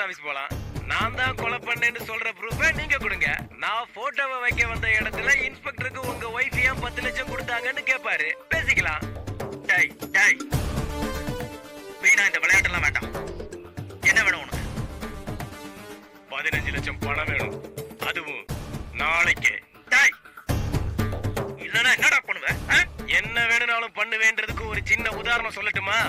Office போலாம். நான் தான் கொலை பண்ணேன்னு சொல்ற ப்ரூஃபை நீங்க கொடுங்க. நான் போட்டோவை வைக்க வந்த இடத்துல இன்ஸ்பெக்டருக்கு உங்க ஒய்ஃப் ஏன் 10 லட்சம் கொடுத்தாங்கன்னு கேட்பாரு. பேசிக்கலாம். டேய் டேய், வீணா இந்த விளையாட்டெல்லாம் வேண்டாம். என்ன வேணும் உனக்கு? 15 லட்சம் பணம் வேணும், அதுவும் நாளைக்கு. டேய், இல்லனா என்னடா பண்ணுவ? என்ன வேணும்னாலும் பண்ணுவேன்றதுக்கு ஒரு சின்ன உதாரணம் சொல்லட்டுமா?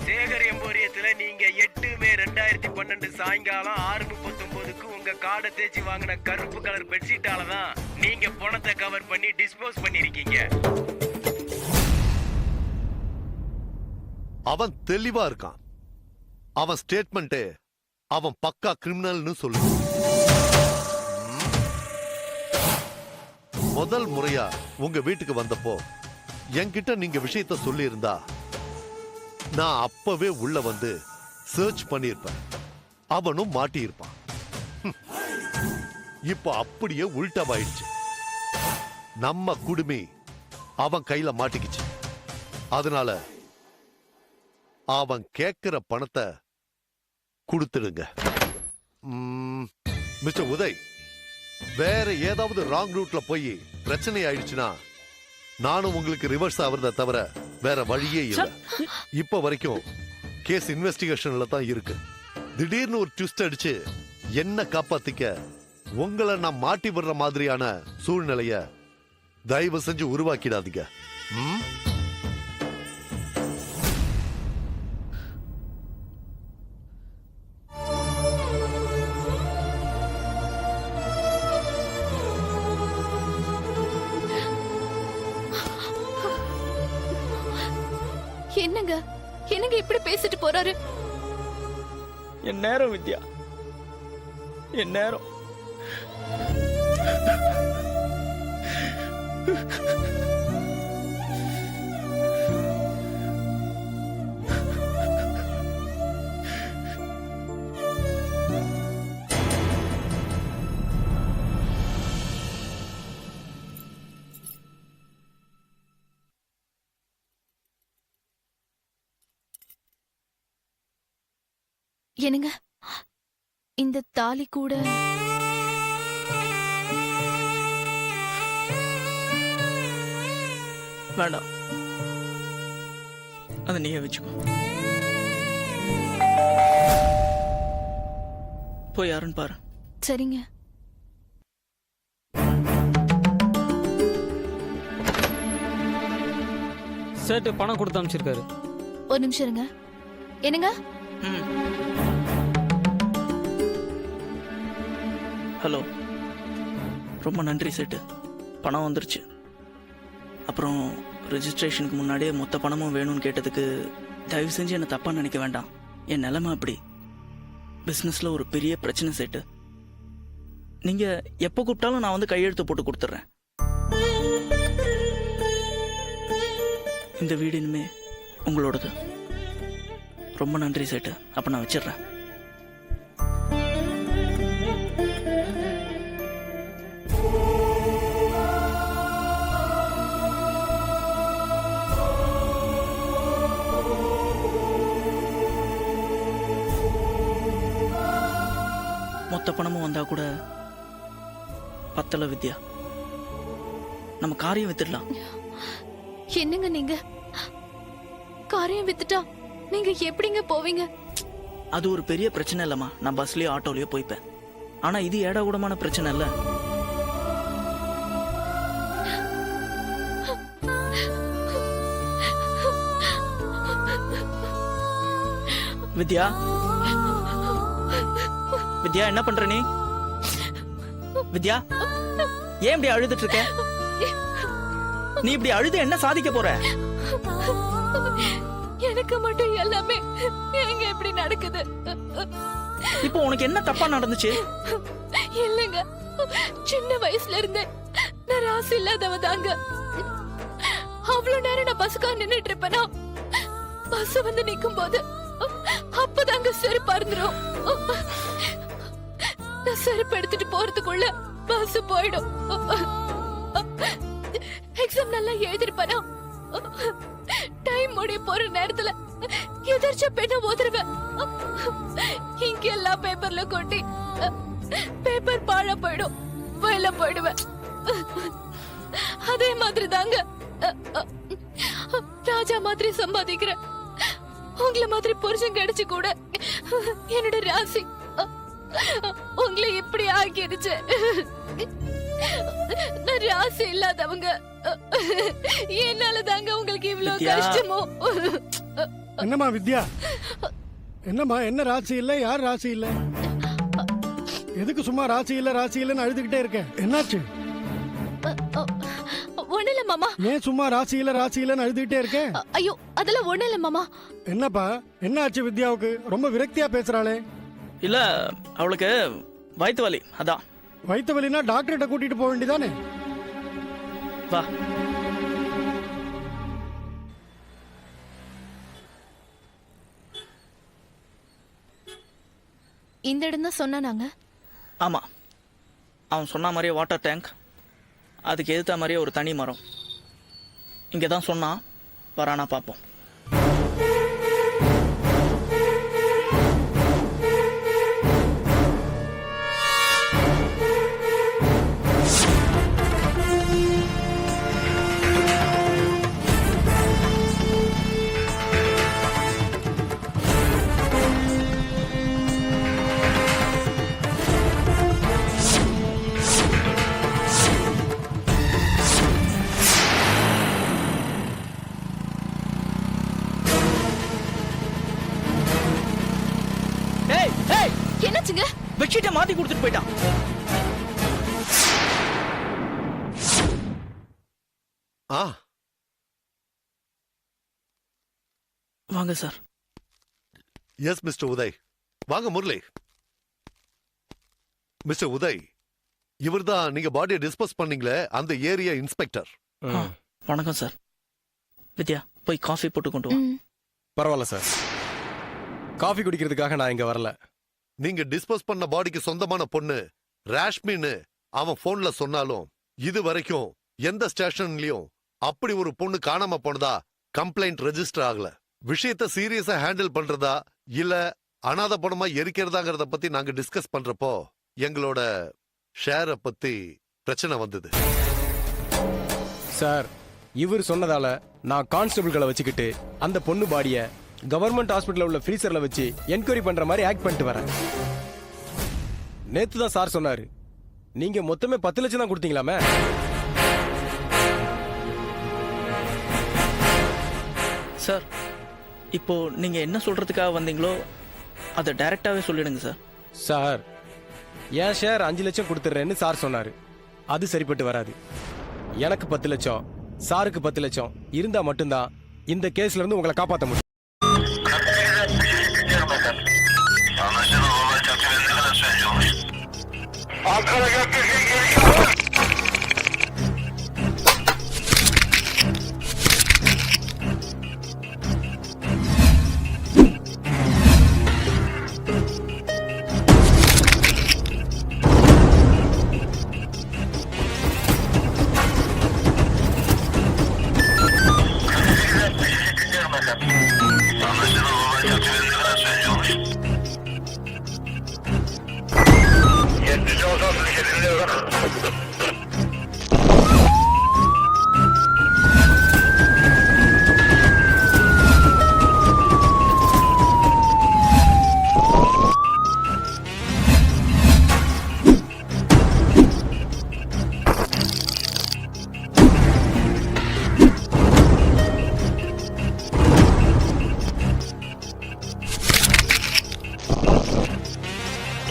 சேகர் எம்போரியத்துல நீங்க 8 மே 2012 சாயங்காலம் 6:39க்கு உங்க காடை தேய்ச்சி வாங்கின கருப்பு கலர் பெட்ஷீட்டால தான் நீங்க பணத்தை கவர் பண்ணி டிஸ்போஸ் பண்ணிருக்கீங்க. அவன் தெளிவா இருக்கான். அவன் ஸ்டேட்மெண்ட் அவன் பக்கா கிரிமினல்னு சொல்லு. முதல் முறையா உங்க வீட்டுக்கு வந்தப்போ என்கிட்ட நீங்க விஷயத்த சொல்லி இருந்தா நான் அப்பவே உள்ள வந்து சர்ச் பண்ணிருப்பேன். அவனும் மாட்டி இருப்பான். இப்ப அப்படியே உல்டாவாயிடுச்சு. நம்ம குடுமி அவன் கையில மாட்டிக்கிச்சு. அதனால அவன் கேட்கிற பணத்தை கொடுத்துடுங்க. மிஸ்டர் உதய், வேற ஏதாவது ராங் ரூட்ல போய் பிரச்சனை ஆயிடுச்சுன்னா நானும் உங்களுக்கு ரிவர்ஸ் ஆவறத தவிர வேற வழியே இல்லை. இப்ப வரைக்கும் கேஸ் இன்வெஸ்டிகேஷன்ல தான் இருக்கு. திடீர்னு ஒரு ட்விஸ்ட் அடிச்சு என்ன காப்பாத்திக்க உங்களை நான் மாட்டி விடுற மாதிரியான சூழ்நிலைய தயவு செஞ்சு உருவாக்கிடாதீங்க. என்னங்க என்னங்க இப்படி பேசிட்டு போறாரு? என் நேரம் வித்யா, என் நேரம். என்னங்க இந்த தாலி கூட வேண்டாம், அதை நீயே வச்சுக்கோ. போய் யாருன்னு பாரு. சரிங்க. சேட்டு பணம் கொடுத்து அனுப்பிச்சிருக்காரு. ஒரு நிமிஷம் இருங்க. என்னங்க? ஹலோ, ரொம்ப நன்றி சேட்டு, பணம் வந்துருச்சு. அப்புறம் ரெஜிஸ்ட்ரேஷனுக்கு முன்னாடியே மொத்த பணமும் வேணும்னு கேட்டதுக்கு தயவு செஞ்சு என்னை தப்பாக நினைக்க வேண்டாம். என் நிலைமை அப்படி. பிஸ்னஸில் ஒரு பெரிய பிரச்சனை சேட்டு. நீங்கள் எப்போ கூப்பிட்டாலும் நான் வந்து கையெழுத்து போட்டு கொடுத்துட்றேன். இந்த வீடு இனிமே உங்களோடது. ரொம்ப நன்றி சேட்டு. அப்போ நான் வச்சிடுறேன். மொத்த பணமும் வந்தா கூட பத்தல வித்யா. நம்ம காரியம் வித்துடலாம். என்னங்க நீங்க காரியம் வித்துட்டா நீங்க எப்படிங்க போவீங்க? அது ஒரு பெரிய பிரச்சனை இல்லம்மா. நான் பஸ்லயோ ஆட்டோலயோ போய்ப்பேன். ஆனா இது ஏடாகூடமான பிரச்சனை இல்ல. வித்யா, வித்யா என்ன பண்ற நீ? வித்யா, ஏன் இப்படி அழுதுட்டு இருக்க? நீ இப்படி அழுது என்ன சாதிக்க போற? எனக்கு மட்டும் எல்லாமே எங்க இப்படி நடக்குது? இப்போ உனக்கு என்ன தப்பா நடந்துச்சு? இல்லங்க, சின்ன வயசுல இருந்தே நான் ராசி இல்லாதவ தாங்க. அவ்வளவு நேரம் நான் பஸ்ஸுக்காக நின்னுட்டு இருப்பேனா, பஸ் வந்து நிக்கும் போது அப்பதாங்க செருப்பு அறுந்துரும். நான் செருப்பு எடுத்துட்டு போறதுக்குள்ள பஸ் போயிடும். எக்ஸாம் நல்லா எழுதிருப்பேனா, டைம் முடிய போற நேரத்துல எதிர்ச்ச பெண்ண ஓதுருவேன். இங்க எல்லாம் பேப்பர்ல கொட்டி பேப்பர் பாழ போயிடும், வயல போயிடுவேன். அதே மாதிரி தாங்க ராஜா மாதிரி சம்பாதிக்கிறேன். உங்களை மாதிரி புருஷன் கிடைச்சு கூட என்னோட ராசி உங்களை இப்படி ஆக்கிருச்சு. நான் ராசி இல்லாதவங்க, என்னால தாங்க உங்களுக்கு இவ்வளவு வித்யா. கஷ்டமோ. என்னம்மா வித்யா, என்னம்மா என்ன ராசி இல்ல, யார் ராசி இல்ல? எதுக்கு சும்மா ராசி இல்ல ராசி இல்லன்னு அழுதுகிட்டே இருக்க? என்னாச்சு? ஒண்ணு இல்ல மாமா. ஏன் சும்மா ராசி இல்ல ராசி இல்லன்னு அழுதுகிட்டே இருக்க? ஐயோ அதெல்லாம் ஒண்ணு இல்ல மாமா. என்னப்பா என்னாச்சு வித்யாவுக்கு? ரொம்ப விரக்தியா பேசுறாளே. இல்ல அவளுக்கு வயிற்று வலி, அதான். வயித்து வலினா டாக்டர்கிட்ட கூட்டிட்டு போக வேண்டியதானே? வா. இந்த இடம் தான் சொன்னாங்க. ஆமா, அவன் சொன்ன மாதிரியே வாட்டர் டேங்க், அதுக்கு எதிர்த்த மாதிரியே ஒரு தனி மரம். இங்கே தான் சொன்னான், வரானா பார்ப்போம். ஏய் ஏய், என்னாச்சுங்க? பெட்ஷீட்டை மாத்தி கொடுத்துட்டு போயிட்டான். ஆ வாங்க சார். S mister Uday. வாங்க முரளி. மிஸ்டர் உதய், இவர்தான் நீங்க பாடியை டிஸ்போஸ் பண்ணீங்களே அந்த ஏரியா இன்ஸ்பெக்டர். ஆ, வணக்கம் சார். வித்யா, போய் காஃபி போட்டு கொண்டு வா. பரவாயில்ல சார், காஃபி குடிக்கிறதுக்காக நான் இங்க வரல. நீங்க டிஸ்போஸ் பண்ண பாடிக்கு சொந்தமான பொண்ணு ராஷ்மின்னு அவன் போன்ல சொன்னாலும் இது வரைக்கும் எந்த ஸ்டேஷன்லயும் அப்படி ஒரு பொண்ணு காணாம போனதா கம்ப்ளைண்ட் ரெஜிஸ்டர் ஆகல. விஷயத்தை சீரியஸா ஹேண்டில் பண்றதா இல்ல அனாத பணமா எரிக்கிறதாங்கிறத பத்தி நாங்க டிஸ்கஸ் பண்றப்போ எங்களோட ஷேரை பத்தி பிரச்சனை வந்தது. சார், இவர் சொன்னதால நான் கான்ஸ்டபிள்களை வச்சுக்கிட்டு அந்த பொண்ணு பாடிய கவர்மெண்ட் ஹாஸ்பிட்டல்ல உள்ள ஃப்ரீசர்ல வச்சு என்கொயரி பண்ற மாதிரி ஆக்ட் பண்ணிட்டு வரேன். நேத்து தான் சார் சொன்னாரு, நீங்க மொத்தமே 10 லட்சம் தான் கொடுத்தீங்களாமே. சார், இப்போ நீங்க என்ன சொல்றதுக்காக வந்தீங்களோ அதை டைரக்டாவே சொல்லிடுங்க சார். சார், என் ஷேர் 5 லட்சம் கொடுத்துட்றேன்னு சார் சொன்னாரு. அது சரிப்பட்டு வராது. எனக்கு 10 லட்சம், சாருக்கு 10 லட்சம் இருந்தா மட்டும்தான் இந்த கேஸ்ல இருந்து உங்களை காப்பாற்ற முடியும்.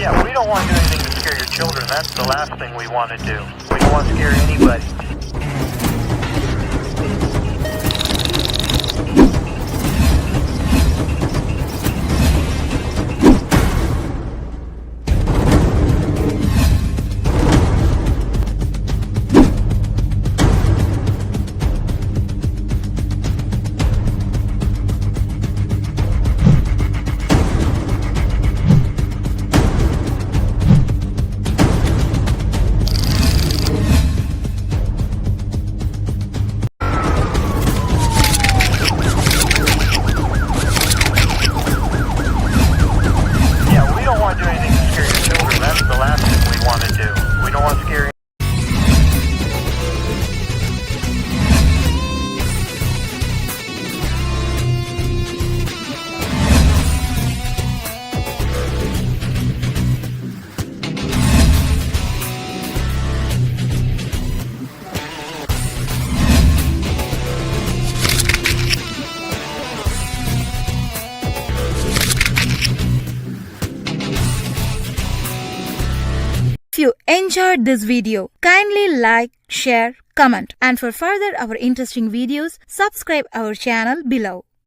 Yeah, we don't want to do anything to scare your children. That's the last thing we want to do. We don't want to scare anybody. you enjoyed this video, kindly like, share, comment, and for further our interesting videos, subscribe our channel below.